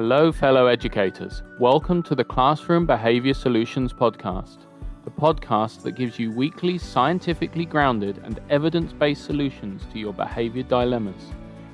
Hello, fellow educators. Welcome to the Classroom Behaviour Solutions podcast, the podcast that gives you weekly scientifically grounded and evidence-based solutions to your behaviour dilemmas,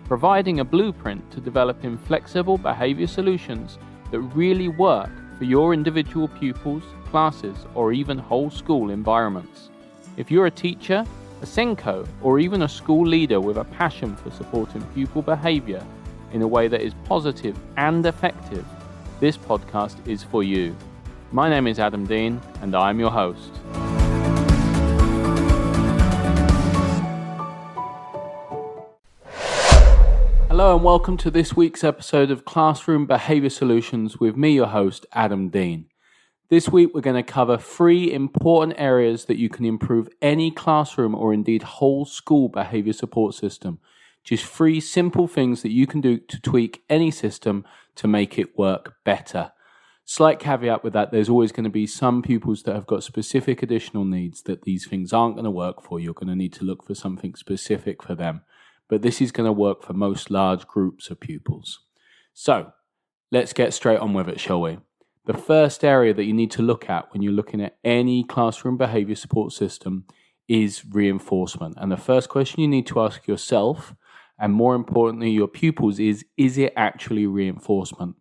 providing a blueprint to developing flexible behaviour solutions that really work for your individual pupils, classes, or even whole school environments. If you're a teacher, a Senko, or even a school leader with a passion for supporting pupil behaviour in a way that is positive and effective, this podcast is for you. My name is Adam Dean, and I'm your host. Hello and welcome to this week's episode of Classroom Behaviour Solutions with me, your host, Adam Dean. This week we're going to cover 3 important areas that you can improve any classroom or indeed whole school behaviour support system. Just 3 simple things that you can do to tweak any system to make it work better. Slight caveat with that, there's always going to be some pupils that have got specific additional needs that these things aren't going to work for. You're going to need to look for something specific for them. But this is going to work for most large groups of pupils. So, let's get straight on with it, shall we? The first area that you need to look at when you're looking at any classroom behaviour support system is reinforcement. And the first question you need to ask yourself, and more importantly your pupils, is it actually reinforcement?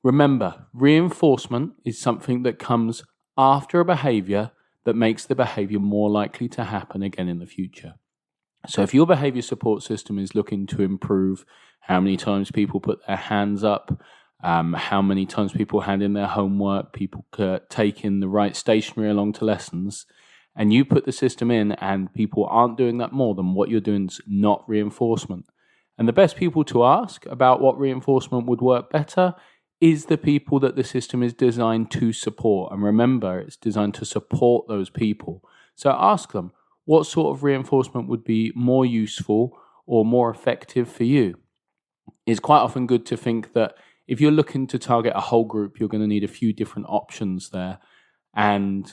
Remember, reinforcement is something that comes after a behaviour that makes the behaviour more likely to happen again in the future. So if your behaviour support system is looking to improve how many times people put their hands up, how many times people hand in their homework, people taking the right stationery along to lessons, and you put the system in and people aren't doing that more, then what you're doing is not reinforcement. And the best people to ask about what reinforcement would work better is the people that the system is designed to support. And remember, it's designed to support those people. So ask them, what sort of reinforcement would be more useful or more effective for you? It's quite often good to think that if you're looking to target a whole group, you're going to need a few different options there. And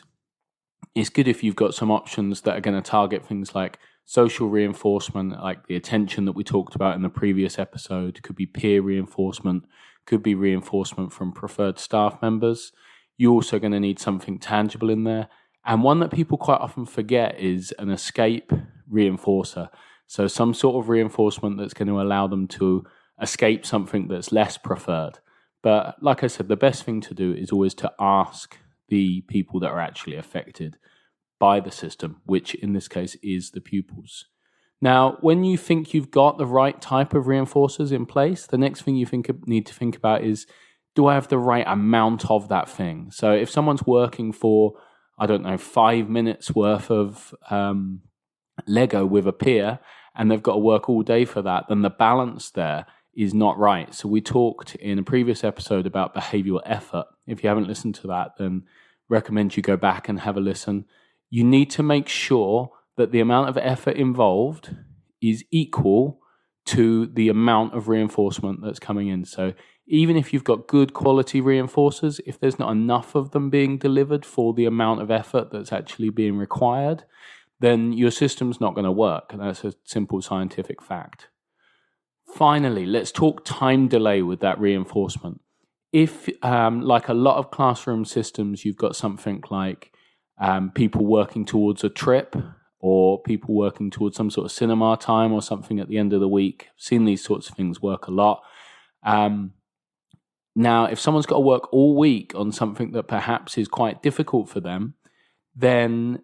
it's good if you've got some options that are going to target things like social reinforcement, like the attention that we talked about in the previous episode. Could be peer reinforcement, could be reinforcement from preferred staff members. You're also going to need something tangible in there. And one that people quite often forget is an escape reinforcer. So some sort of reinforcement that's going to allow them to escape something that's less preferred. But like I said, the best thing to do is always to ask the people that are actually affected by the system, which in this case is the pupils. Now, when you think you've got the right type of reinforcers in place, the next thing you need to think about is, do I have the right amount of that thing? So if someone's working for, 5 minutes worth of Lego with a peer, and they've got to work all day for that, then the balance there is not right. So we talked in a previous episode about behavioural effort. If you haven't listened to that, then recommend you go back and have a listen. You need to make sure that the amount of effort involved is equal to the amount of reinforcement that's coming in. So even if you've got good quality reinforcers, if there's not enough of them being delivered for the amount of effort that's actually being required, then your system's not going to work. And that's a simple scientific fact. Finally, let's talk time delay with that reinforcement. If, like a lot of classroom systems, you've got something like people working towards a trip or people working towards some sort of cinema time or something at the end of the week. I've seen these sorts of things work a lot. Now, if someone's got to work all week on something that perhaps is quite difficult for them, then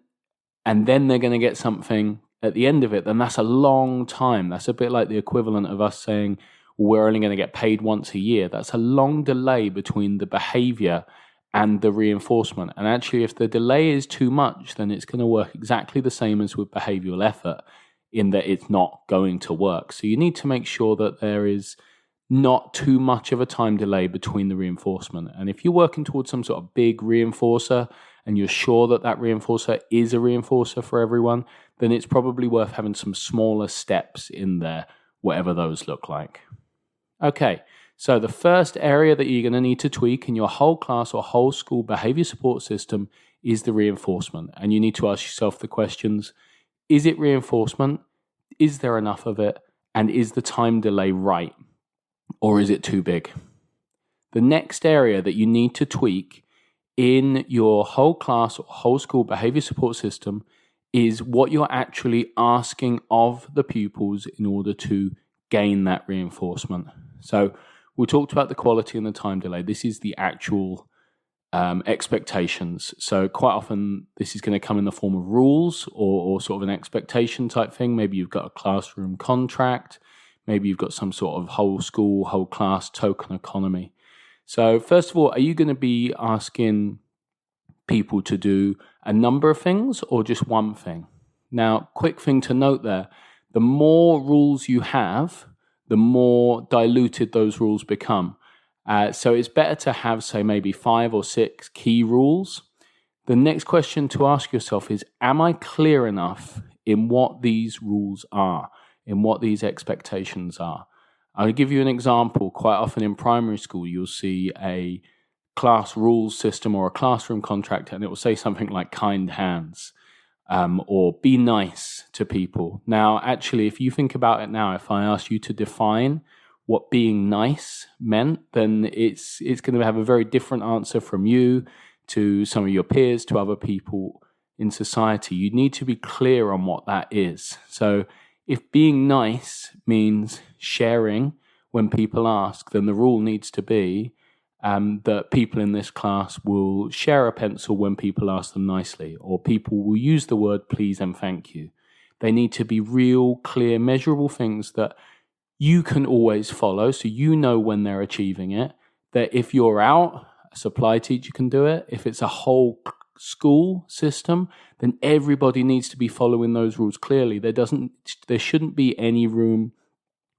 they're going to get something at the end of it, then that's a long time. That's a bit like the equivalent of us saying, we're only going to get paid once a year. That's a long delay between the behavior and the reinforcement. And actually, if the delay is too much, then it's going to work exactly the same as with behavioral effort in that it's not going to work. So you need to make sure that there is not too much of a time delay between the reinforcement. And if you're working towards some sort of big reinforcer and you're sure that that reinforcer is a reinforcer for everyone, then it's probably worth having some smaller steps in there, whatever those look like. Okay, so the first area that you're going to need to tweak in your whole class or whole school behaviour support system is the reinforcement. And you need to ask yourself the questions, is it reinforcement? Is there enough of it? And is the time delay right? Or is it too big? the next area that you need to tweak in your whole class or whole school behavior support system is what you're actually asking of the pupils in order to gain that reinforcement. So we talked about the quality and the time delay. This is the actual expectations. So quite often this is going to come in the form of rules or sort of an expectation type thing. Maybe you've got a classroom contract. Maybe you've got some sort of whole school, whole class token economy. So first of all, are you going to be asking people to do a number of things or just one thing? Now, quick thing to note there, the more rules you have, the more diluted those rules become. So it's better to have, say, maybe 5 or 6 key rules. The next question to ask yourself is, am I clear enough in what these rules are, in what these expectations are? I'll give you an example. Quite often in primary school, you'll see a class rules system or a classroom contract, and it will say something like kind hands or be nice to people. Now, actually, if you think about it now, if I ask you to define what being nice meant, then it's going to have a very different answer from you to some of your peers, to other people in society. You need to be clear on what that is. So if being nice means sharing when people ask, then the rule needs to be that people in this class will share a pencil when people ask them nicely, or people will use the word please and thank you. They need to be real, clear, measurable things that you can always follow, so you know when they're achieving it. That if you're out, a supply teacher can do it. If it's a whole school system, then everybody needs to be following those rules clearly. There shouldn't be any room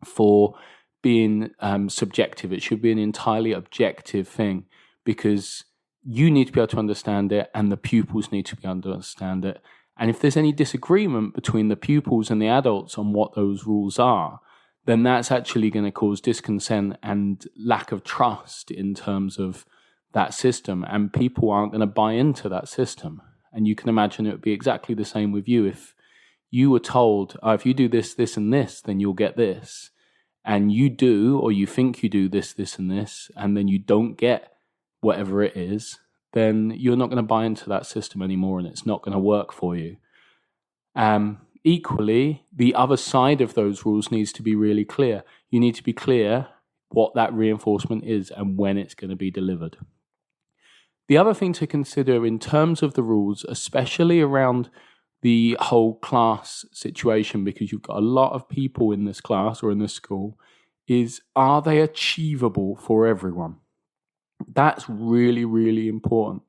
for being subjective. It should be an entirely objective thing, because you need to be able to understand it and the pupils need to be able to understand it. And if there's any disagreement between the pupils and the adults on what those rules are, then that's actually going to cause discontent and lack of trust in terms of that system, and people aren't going to buy into that system. And you can imagine it would be exactly the same with you. If you were told, if you do this, this, and this, then you'll get this, and you do, or you think you do this, this, and this, and then you don't get whatever it is, then you're not going to buy into that system anymore, and it's not going to work for you. Equally, the other side of those rules needs to be really clear. You need to be clear what that reinforcement is and when it's going to be delivered. The other thing to consider in terms of the rules, especially around the whole class situation, because you've got a lot of people in this class or in this school, is, are they achievable for everyone? That's really, really important,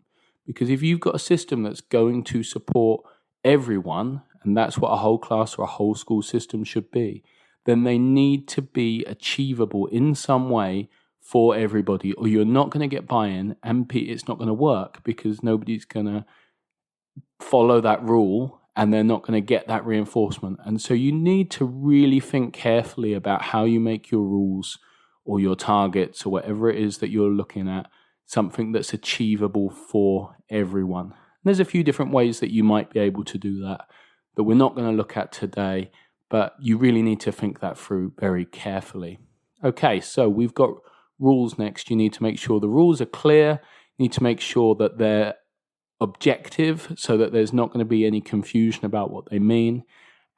because if you've got a system that's going to support everyone, and that's what a whole class or a whole school system should be, then they need to be achievable in some way for everybody, or you're not going to get buy-in, and it's not going to work, because nobody's going to follow that rule and they're not going to get that reinforcement. And so you need to really think carefully about how you make your rules or your targets or whatever it is that you're looking at something that's achievable for everyone. And there's a few different ways that you might be able to do that we're not going to look at today, but you really need to think that through very carefully. Okay, so we've got rules next. You need to make sure the rules are clear. You need to make sure that they're objective so that there's not going to be any confusion about what they mean.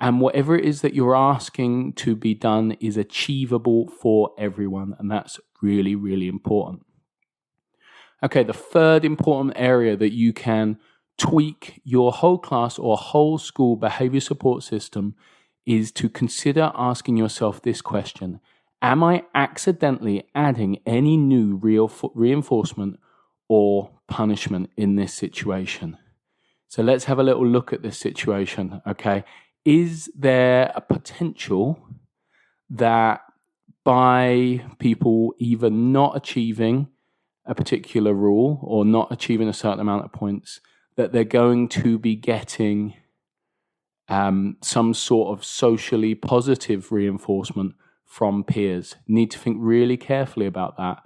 And whatever it is that you're asking to be done is achievable for everyone. And that's really, really important. Okay, the third important area that you can tweak your whole class or whole school behavior support system is to consider asking yourself this question: am I accidentally adding any new reinforcement or punishment in this situation? So let's have a little look at this situation, okay? Is there a potential that by people either not achieving a particular rule or not achieving a certain amount of points, that they're going to be getting some sort of socially positive reinforcement from peers? Need to think really carefully about that.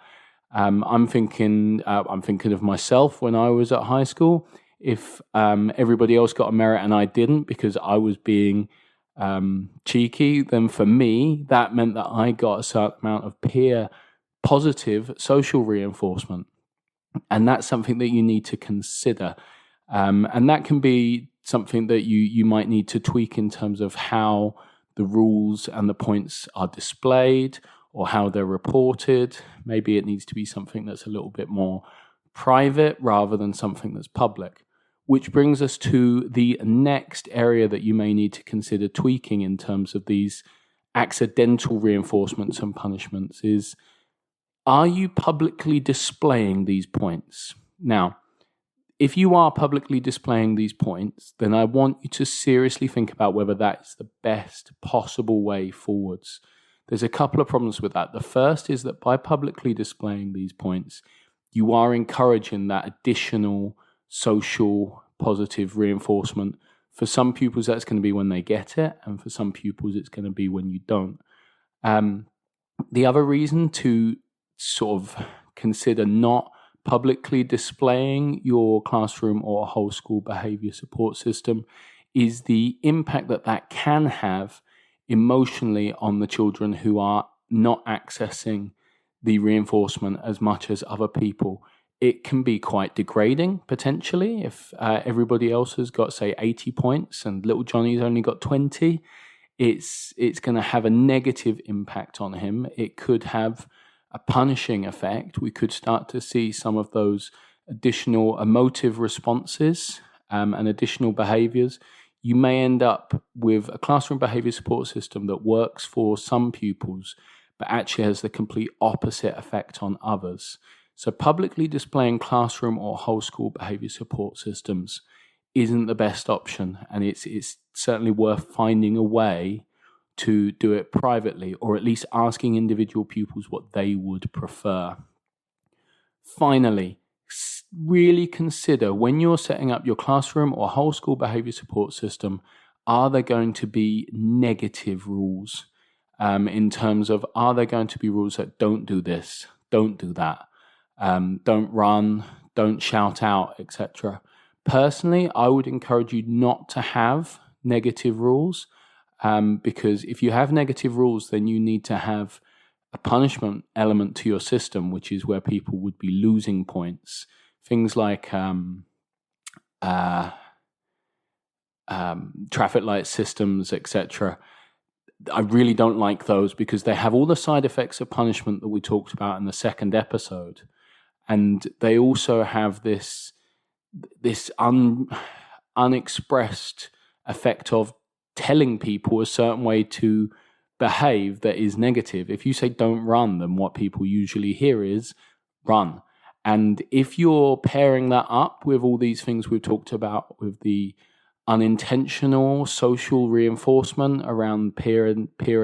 I'm thinking of myself when I was at high school. If everybody else got a merit and I didn't because I was being cheeky, then for me that meant that I got a certain amount of peer positive social reinforcement. And that's something that you need to consider. And that can be something that you might need to tweak in terms of how the rules and the points are displayed or how they're reported. Maybe it needs to be something that's a little bit more private rather than something that's public. Which brings us to the next area that you may need to consider tweaking in terms of these accidental reinforcements and punishments is, are you publicly displaying these points? Now, if you are publicly displaying these points, then I want you to seriously think about whether that is the best possible way forwards. There's a couple of problems with that. The first is that by publicly displaying these points, you are encouraging that additional social positive reinforcement. For some pupils, that's going to be when they get it, and for some pupils, it's going to be when you don't. The other reason to sort of consider not publicly displaying your classroom or whole school behavior support system is the impact that that can have emotionally on the children who are not accessing the reinforcement as much as other people. It can be quite degrading, potentially, if everybody else has got, say, 80 points and little Johnny's only got 20. It's going to have a negative impact on him. It could have a punishing effect. We could start to see some of those additional emotive responses and additional behaviors. You may end up with a classroom behavior support system that works for some pupils, but actually has the complete opposite effect on others. So publicly displaying classroom or whole school behavior support systems isn't the best option, and it's certainly worth finding a way to do it privately, or at least asking individual pupils what they would prefer. Finally, really consider when you're setting up your classroom or whole school behavior support system, are there going to be negative rules in terms of, are there going to be rules that don't do this, don't do that, don't run, don't shout out, etc. Personally, I would encourage you not to have negative rules. Because if you have negative rules, then you need to have a punishment element to your system, which is where people would be losing points. Things like traffic light systems, etc. I really don't like those because they have all the side effects of punishment that we talked about in the second episode. And they also have this unexpressed effect of telling people a certain way to behave that is negative. If you say don't run, then what people usually hear is run. And if you're pairing that up with all these things we've talked about, with the unintentional social reinforcement around peer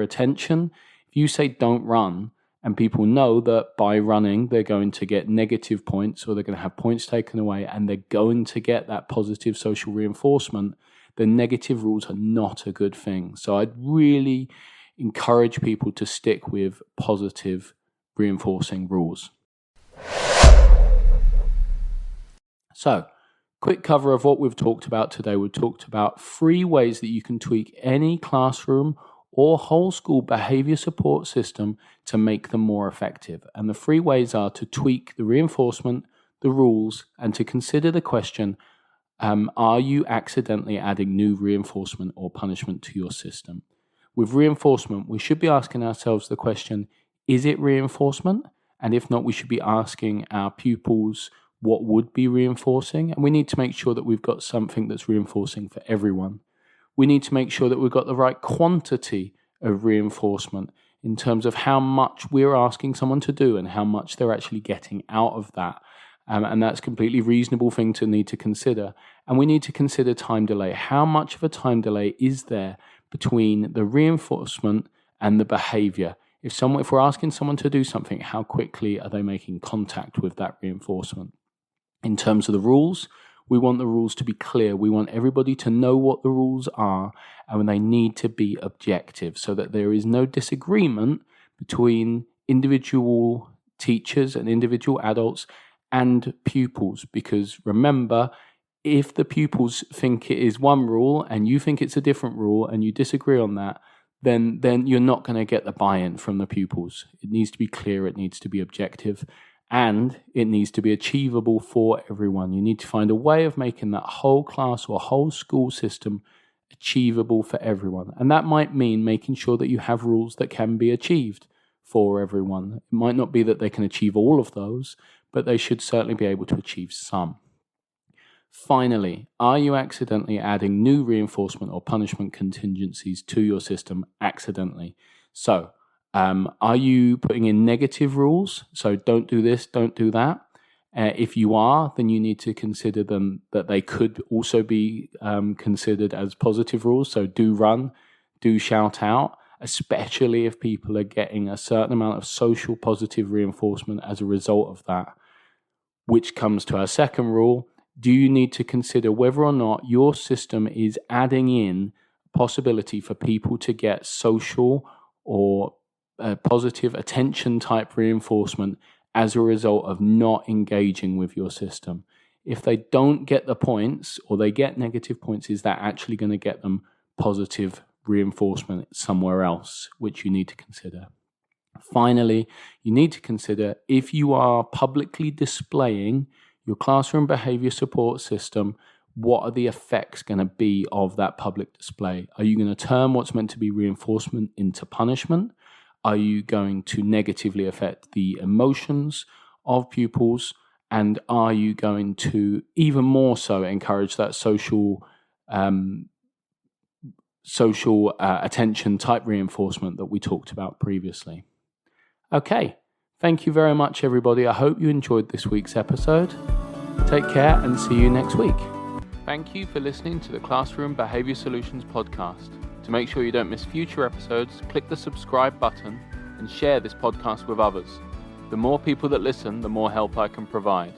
attention, if you say don't run, and people know that by running they're going to get negative points or they're going to have points taken away and they're going to get that positive social reinforcement, then negative rules are not a good thing. So I'd really encourage people to stick with positive reinforcing rules. So, quick cover of what we've talked about today. We've talked about 3 ways that you can tweak any classroom or whole school behavior support system to make them more effective. And the 3 ways are to tweak the reinforcement, the rules, and to consider the question, are you accidentally adding new reinforcement or punishment to your system? With reinforcement, we should be asking ourselves the question, is it reinforcement? And if not, we should be asking our pupils what would be reinforcing. And we need to make sure that we've got something that's reinforcing for everyone. We need to make sure that we've got the right quantity of reinforcement in terms of how much we're asking someone to do and how much they're actually getting out of that. And that's a completely reasonable thing to need to consider. And we need to consider time delay. How much of a time delay is there between the reinforcement and the behavior? If we're asking someone to do something, how quickly are they making contact with that reinforcement? In terms of the rules, we want the rules to be clear. We want everybody to know what the rules are, and they need to be objective so that there is no disagreement between individual teachers and individual adults and pupils. Because remember, if the pupils think it is one rule and you think it's a different rule and you disagree on that, then you're not going to get the buy-in from the pupils. It needs to be clear, it needs to be objective, and it needs to be achievable for everyone. You need to find a way of making that whole class or whole school system achievable for everyone. And that might mean making sure that you have rules that can be achieved for everyone. It might not be that they can achieve all of those, but they should certainly be able to achieve some. Finally, are you accidentally adding new reinforcement or punishment contingencies to your system accidentally? So, are you putting in negative rules? So don't do this, don't do that. If you are, then you need to consider them that they could also be considered as positive rules. So do run, do shout out, especially if people are getting a certain amount of social positive reinforcement as a result of that. Which comes to our second rule. Do you need to consider whether or not your system is adding in possibility for people to get social or positive attention type reinforcement as a result of not engaging with your system? If they don't get the points or they get negative points, is that actually going to get them positive reinforcement somewhere else, which you need to consider? Finally, you need to consider if you are publicly displaying your classroom behavior support system, what are the effects going to be of that public display? Are you going to turn what's meant to be reinforcement into punishment? Are you going to negatively affect the emotions of pupils? And are you going to even more so encourage that social attention type reinforcement that we talked about previously? Okay, thank you very much, everybody. I hope you enjoyed this week's episode. Take care and see you next week. Thank you for listening to the Classroom Behaviour Solutions podcast. To make sure you don't miss future episodes, click the subscribe button and share this podcast with others. The more people that listen, the more help I can provide.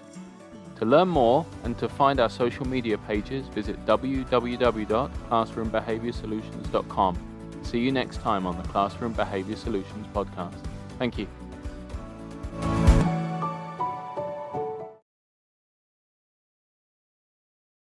To learn more and to find our social media pages, visit www.classroombehaviorsolutions.com. See you next time on the Classroom Behaviour Solutions podcast. Thank you.